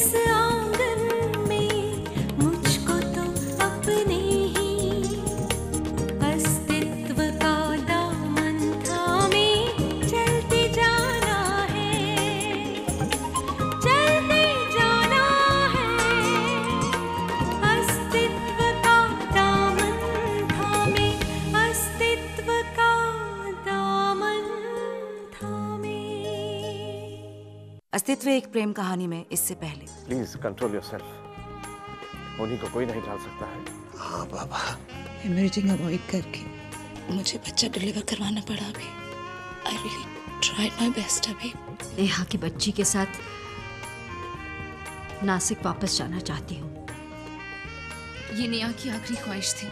इस आंगन में मुझको तो अपने ही अस्तित्व का दामन थामे चलते जाना है, चलते जाना है। अस्तित्व का दामन थामे, अस्तित्व का दामन थामे। अस्तित्व एक प्रेम कहानी में इससे पहले। Please control yourself. उन्हीं को कोई नहीं डाल सकता है। हाँ बाबा, इमर्जिंग अवॉइड करके मुझे बच्चा डिलीवर करवाना पड़ा अभी। I really tried my best अभी। नेहा की बच्ची के साथ नासिक वापस जाना चाहती हूँ। ये नेहा की आखिरी ख्वाहिश थी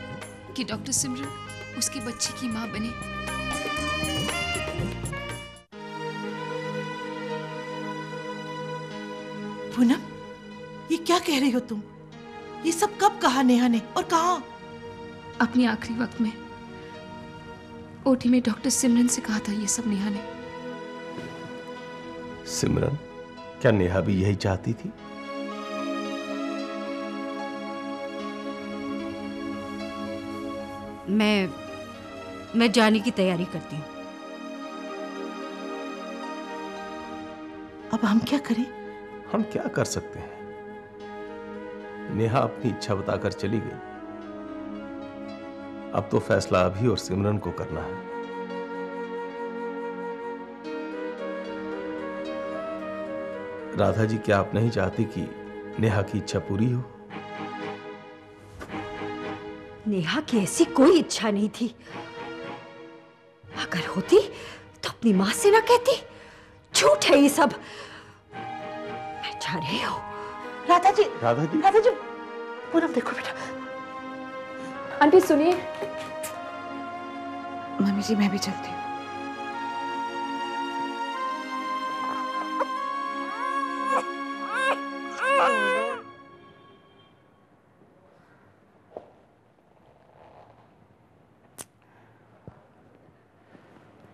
कि डॉक्टर सिमरन उसके बच्चे की माँ बने। पूनम, ये क्या कह रही हो तुम? ये सब कब कहा नेहा ने और कहाँ? अपने आखिरी वक्त में ओटी में डॉक्टर सिमरन से कहा था ये सब नेहा ने। सिमरन, क्या नेहा भी यही चाहती थी? मैं जाने की तैयारी करती हूँ। अब हम क्या करें? हम क्या कर सकते हैं? नेहा अपनी इच्छा बताकर चली गई। अब तो फैसला अभी और सिमरन को करना है। राधा जी, क्या आप नहीं चाहती कि नेहा की इच्छा पूरी हो? नेहा की ऐसी कोई इच्छा नहीं थी। अगर होती तो अपनी मां से ना कहती। झूठ है ये सब। मैं जा रही हूँ। राधा जी, राधा जी, राधा जी, पूनम देखो बेटा। आंटी सुनिए। मम्मी जी, मैं भी चलती हूँ।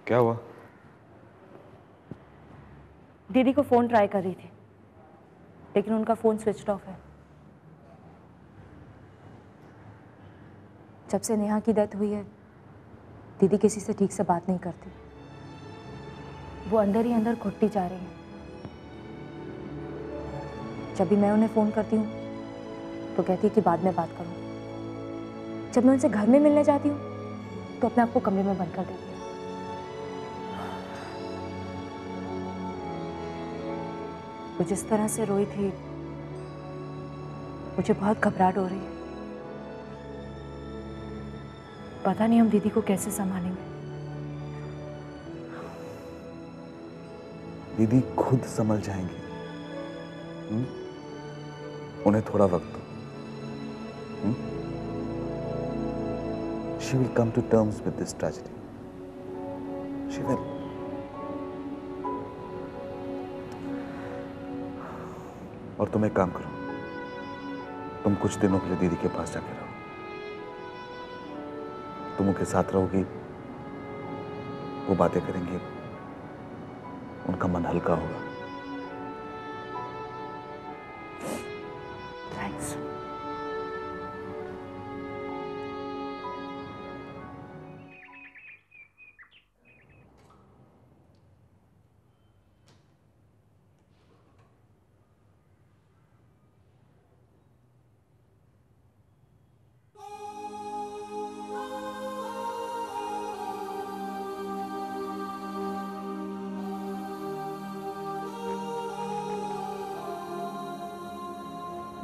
क्या हुआ? दीदी को फोन ट्राई कर रही थी, लेकिन उनका फोन स्विच ऑफ है। जब से नेहा की डेथ हुई है, दीदी किसी से ठीक से बात नहीं करती। वो अंदर ही अंदर घुटती जा रही है। जब भी मैं उन्हें फोन करती हूँ तो कहती है कि बाद में बात करूँ। जब मैं उनसे घर में मिलने जाती हूँ तो अपने आप को कमरे में बंद कर देती है। वो जिस तरह से रोई थी, मुझे बहुत घबराहट हो रही है। पता नहीं हम दीदी को कैसे संभालेंगे। दीदी खुद संभल जाएंगी। उन्हें थोड़ा वक्त दो। She will come to terms with this tragedy. She will. और तुम एक काम करो, तुम कुछ दिनों के लिए दीदी के पास जाके रहो। तुम उनके साथ रहोगी, वो बातें करेंगे, उनका मन हल्का होगा। थैंक्स।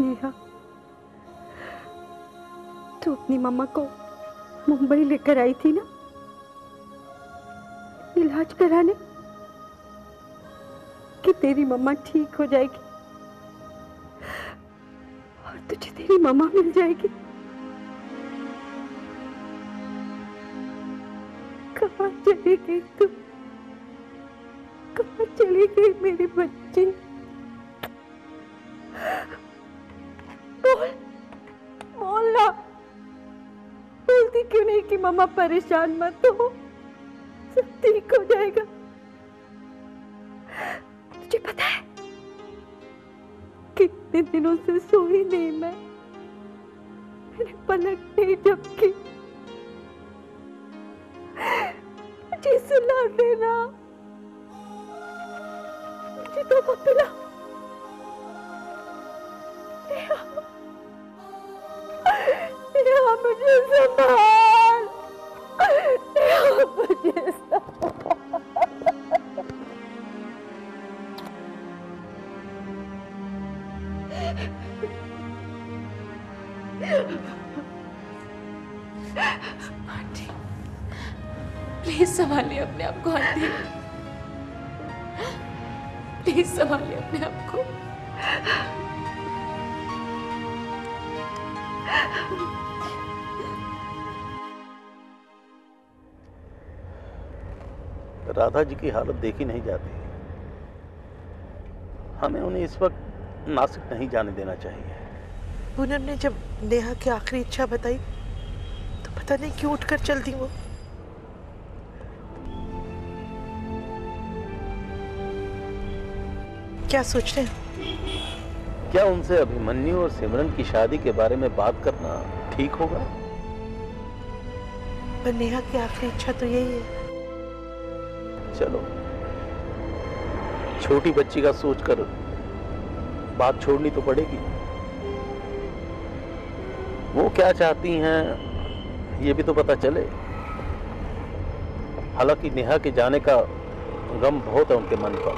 नेहा, तू अपनी मम्मा को मुंबई लेकर आई थी ना इलाज कराने, कि तेरी मम्मा ठीक हो जाएगी और तुझे तेरी मम्मा मिल जाएगी। कहाँ चली गई तू? कहाँ चली गई मेरी बच्ची? बोलना। बोलती क्यों नहीं कि मम्मा परेशान मत हो, सब ठीक हो जाएगा। तुझे पता है कि कितने दिनों से सोई नहीं मैं, मैंने पलक नहीं झपकी। मुझे सुला देना, मुझे तो पिला। मुझे संभाल, मुझे संभाल। आंटी प्लीज संभालिए अपने आप को। आंटी प्लीज संभालिए अपने आप को। राधा जी की हालत देखी नहीं जाती, हमें उन्हें इस वक्त नासिक नहीं जाने देना चाहिए। पूनम ने जब नेहा की आखिरी इच्छा बताई तो पता नहीं क्यों उठकर चल दी वो। क्या सोच रहे हैं? क्या उनसे अभिमन्यु और सिमरन की शादी के बारे में बात करना ठीक होगा? पर नेहा की आखिरी इच्छा तो यही है। चलो, छोटी बच्ची का सोचकर बात छोड़नी तो पड़ेगी। वो क्या चाहती हैं ये भी तो पता चले। हालांकि नेहा के जाने का गम बहुत है उनके मन पर।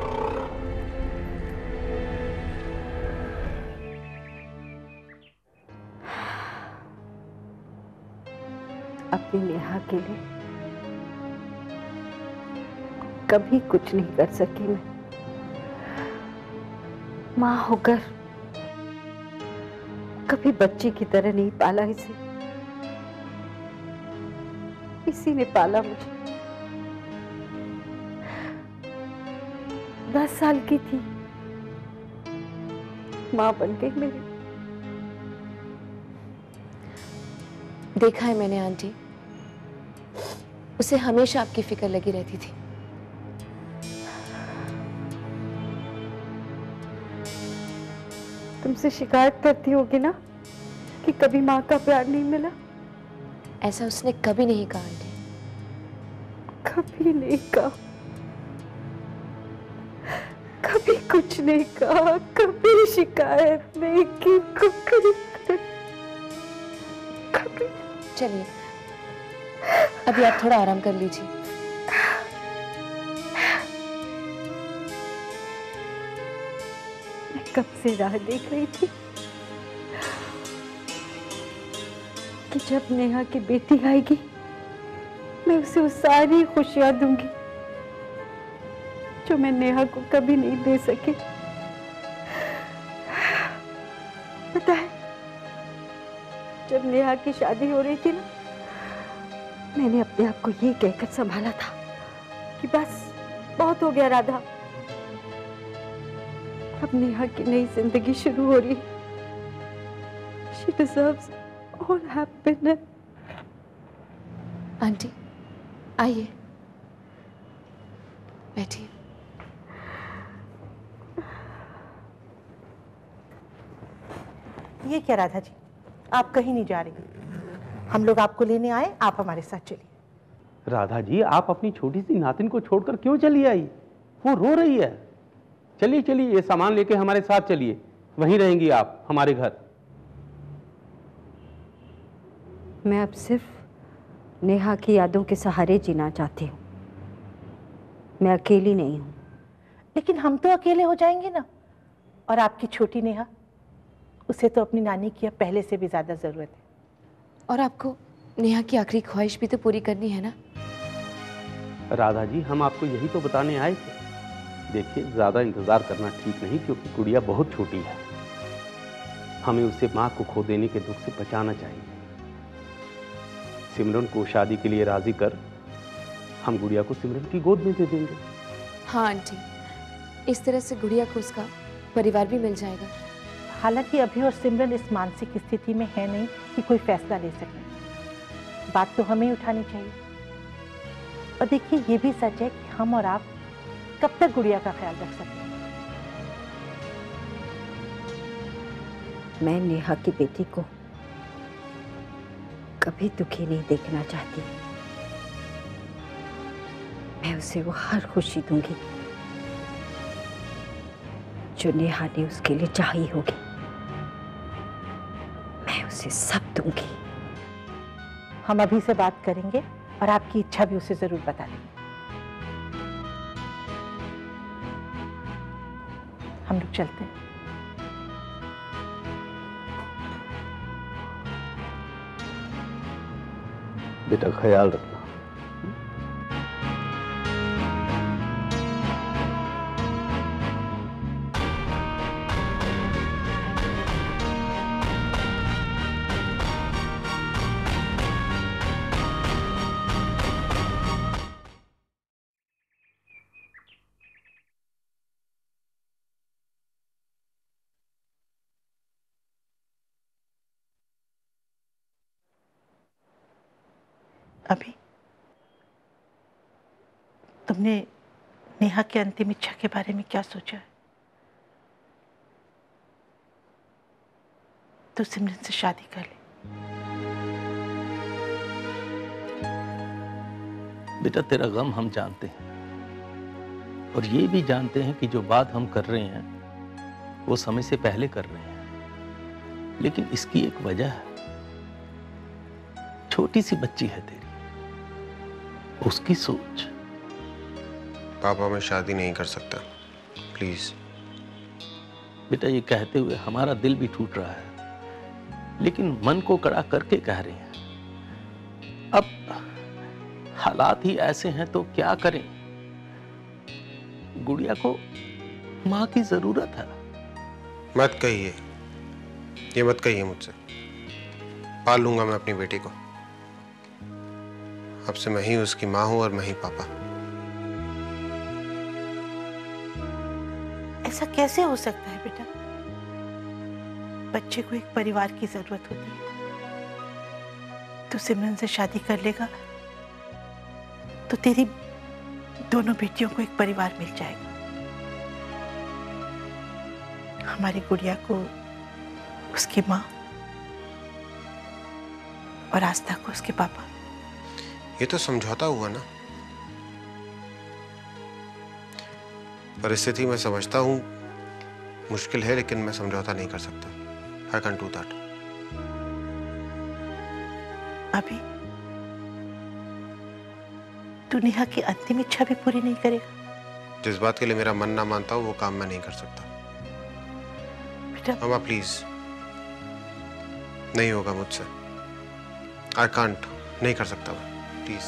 अपनी नेहा के लिए कभी कुछ नहीं कर सकी मैं। मां होकर कभी बच्ची की तरह नहीं पाला इसे, इसी ने पाला मुझे। 10 साल की थी, मां बन गई मेरी। देखा है मैंने आंटी, उसे हमेशा आपकी फिक्र लगी रहती थी। तुमसे शिकायत करती होगी ना कि कभी माँ का प्यार नहीं मिला। ऐसा उसने कभी नहीं कहा आंटी। कभी नहीं कहा, कभी कुछ नहीं कहा, कभी शिकायत नहीं की, कभी। चलिए अभी आप थोड़ा आराम कर लीजिए। मैं कब से राह देख रही थी कि जब नेहा की बेटी आएगी मैं उसे वो सारी खुशियां दूंगी जो मैं नेहा को कभी नहीं दे सकी। पता है, जब नेहा की शादी हो रही थी ना, मैंने अपने आप को ये कहकर संभाला था कि बस बहुत हो गया राधा, अब नेहा की नई जिंदगी शुरू हो रही है। She deserves all happiness. Aunty आइए, बैठिए। ये क्या राधा जी, आप कहीं नहीं जा रही, हम लोग आपको लेने आए, आप हमारे साथ चलिए। राधा जी, आप अपनी छोटी सी नातिन को छोड़कर क्यों चली आई? वो रो रही है। चलिए चलिए, ये सामान लेके हमारे साथ चलिए, वहीं रहेंगी आप हमारे घर। मैं अब सिर्फ नेहा की यादों के सहारे जीना चाहती हूँ। मैं अकेली नहीं हूँ। लेकिन हम तो अकेले हो जाएंगे ना, और आपकी छोटी नेहा, उसे तो अपनी नानी की अब पहले से भी ज्यादा जरूरत है। और आपको नेहा की आखिरी ख्वाहिश भी तो पूरी करनी है ना। राधा जी, हम आपको यही तो बताने आए थे। देखिए, ज़्यादा इंतज़ार करना ठीक नहीं, क्योंकि गुड़िया बहुत छोटी है। हमें उसे माँ को खो देने के दुख से बचाना चाहिए। सिमरन को शादी के लिए राजी कर हम गुड़िया को सिमरन की गोद में दे देंगे। हाँ आंटी, इस तरह से गुड़िया को उसका परिवार भी मिल जाएगा। हालांकि अभी और सिमरन इस मानसिक स्थिति में है नहीं कि कोई फैसला ले सके। बात तो हमें ही उठानी चाहिए। और देखिए, ये भी सच है कि हम और आप कब तक गुड़िया का ख्याल रख सकते हैं। मैं नेहा की बेटी को कभी दुखी नहीं देखना चाहती। मैं उसे वो हर खुशी दूंगी जो नेहा ने उसके लिए चाही होगी। मैं उसे सब दूंगी। हम अभी से बात करेंगे और आपकी इच्छा भी उसे जरूर बता देंगे। हम लोग चलते हैं। बेटा ख्याल रखना। अभी तुमने नेहा की अंतिम इच्छा के बारे में क्या सोचा है? तू सिमरन से शादी कर ले। बेटा तेरा गम हम जानते हैं और ये भी जानते हैं कि जो बात हम कर रहे हैं वो समय से पहले कर रहे हैं, लेकिन इसकी एक वजह है। छोटी सी बच्ची है तेरी, उसकी सोच। पापा मैं शादी नहीं कर सकता, प्लीज। बेटा ये कहते हुए हमारा दिल भी टूट रहा है, लेकिन मन को कड़ा करके कह रहे हैं। अब हालात ही ऐसे हैं तो क्या करें। गुड़िया को मां की जरूरत है। मत कहिए, ये मत कहिए मुझसे। पाल लूंगा मैं अपनी बेटी को। अब से मैं ही उसकी माँ हूं और मैं ही पापा। ऐसा कैसे हो सकता है बेटा? बच्चे को एक परिवार की जरूरत होती है। तू सिमरन से शादी कर लेगा तो तेरी दोनों बेटियों को एक परिवार मिल जाएगा। हमारी गुड़िया को उसकी माँ और आस्था को उसके पापा। ये तो समझौता हुआ ना। परिस्थिति मैं समझता हूं मुश्किल है, लेकिन मैं समझौता नहीं कर सकता। I can't do that. अभी तू नेहा की अंतिम इच्छा भी पूरी नहीं करेगा? जिस बात के लिए मेरा मन ना मानता हो वो काम मैं नहीं कर सकता। बेटा मामा प्लीज, नहीं होगा मुझसे। I can't, नहीं कर सकता मैं, प्लीज।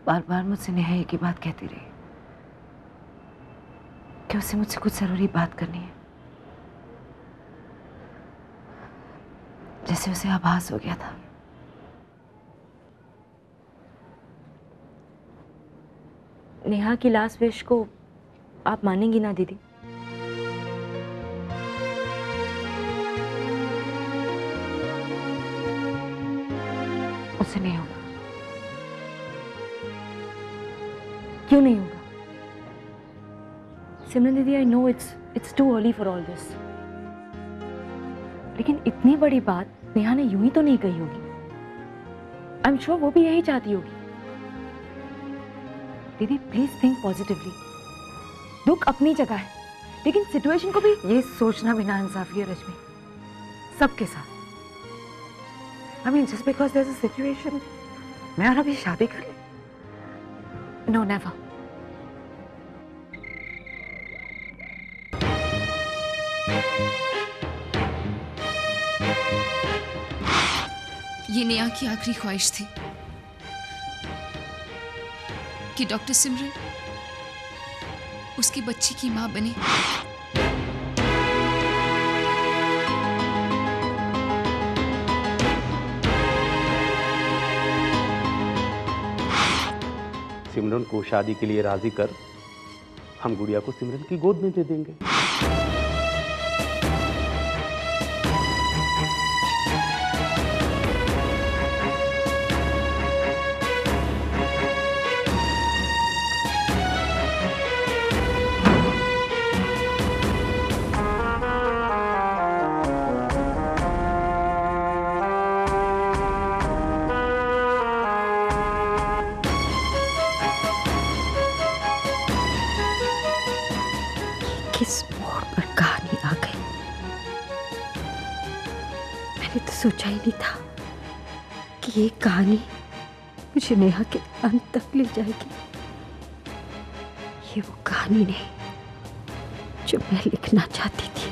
बार बार मुझसे नेहा एक ही बात कहती रही कि उसे मुझसे कुछ जरूरी बात करनी है। जैसे उसे आभास हो गया था। नेहा की लास्ट विश को आप मानेंगी ना दीदी? उससे नहीं होगा। क्यों नहीं होगा? सिमरन दीदी, I know it's too early for all this, लेकिन इतनी बड़ी बात नेहा ने यूं ही तो नहीं कही होगी। आई एम श्योर वो भी यही चाहती होगी। दीदी प्लीज थिंक पॉजिटिवली। दुख अपनी जगह है, लेकिन सिचुएशन को भी ये सोचना भी नाइंसाफी है रश्मि, सबके साथ। I mean just because there is a situation मैं और अभी शादी कर ले? No never. ये नेहा की आखिरी ख्वाहिश थी कि डॉक्टर सिमरन उसकी बच्ची की मां बने। सिमरन को शादी के लिए राजी कर हम गुड़िया को सिमरन की गोद में दे देंगे। किस मोड़ पर कहानी आ गई। मैंने तो सोचा ही नहीं था कि ये कहानी मुझे नेहा के अंत तक ले जाएगी। ये वो कहानी नहीं जो मैं लिखना चाहती थी।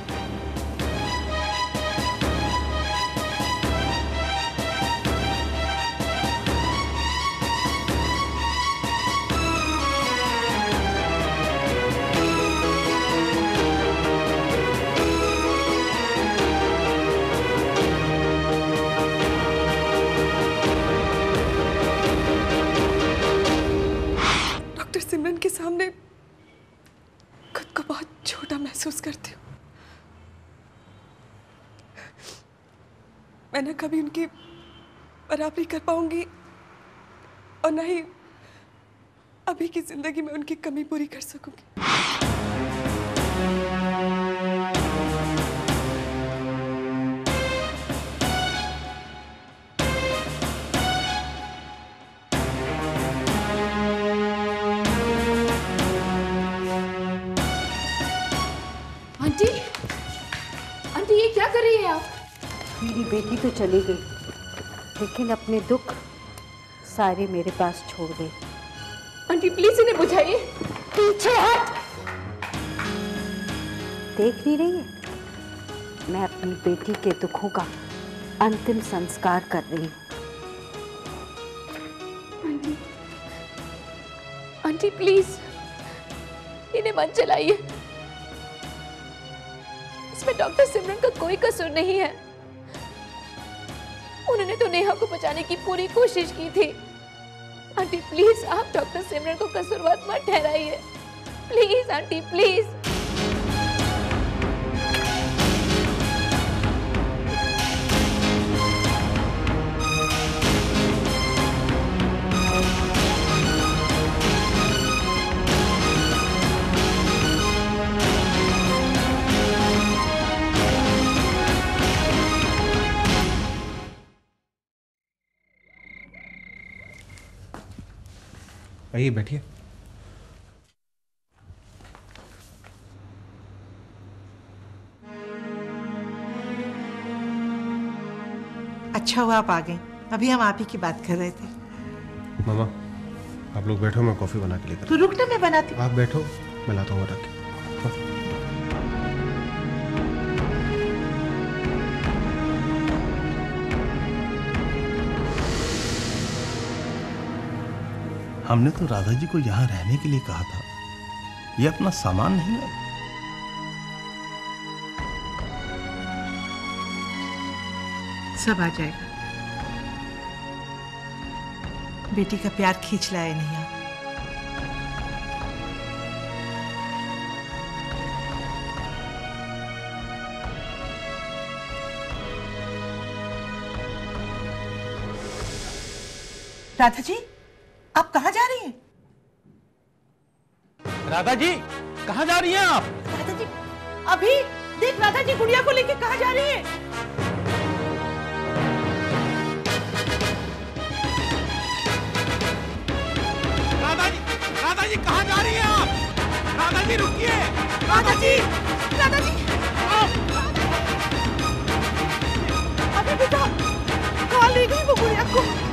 सिमरन के सामने खुद को बहुत छोटा महसूस करती हूँ। मैं न कभी उनकी बराबरी कर पाऊंगी और न ही अभी की जिंदगी में उनकी कमी पूरी कर सकूंगी। आंटी ये क्या कर रही है आप? मेरी बेटी तो चली गई, लेकिन अपने दुख सारे मेरे पास छोड़ गई। आंटी प्लीज इन्हें बुझाइए। पीछे हट। देख नहीं रही है, मैं अपनी बेटी के दुखों का अंतिम संस्कार कर रही हूँ। आंटी आंटी प्लीज इन्हें मत जलाइए। इसमें डॉक्टर सिमरन का कोई कसूर नहीं है। उन्होंने तो नेहा को बचाने की पूरी कोशिश की थी। आंटी प्लीज आप डॉक्टर सिमरन को कसूरवार मत ठहराइए। Please aunty please. आइए बैठिए। अच्छा हुआ आप आ गए, अभी हम आप ही की बात कर रहे थे। मामा आप लोग बैठो, मैं कॉफी बना के लेकर। तो रुकना, मैं बनाती हूँ। आप बैठो, मैं लाता हूँ बना के। हमने तो राधा जी को यहाँ रहने के लिए कहा था, ये अपना सामान नहीं है। सब आ जाएगा। बेटी का प्यार खींच लाए नहीं आप। राधा जी आप कहाँ जा रही हैं? राधा जी कहाँ जा रही हैं आप? राधा जी अभी देख, राधा जी गुड़िया को लेके कहाँ जा रही हैं? राधा जी कहाँ जा रही हैं आप? राधा जी रुकिए। राधा जी, राधा जी अभी बेटा कहाँ ले गई वो गुड़िया को?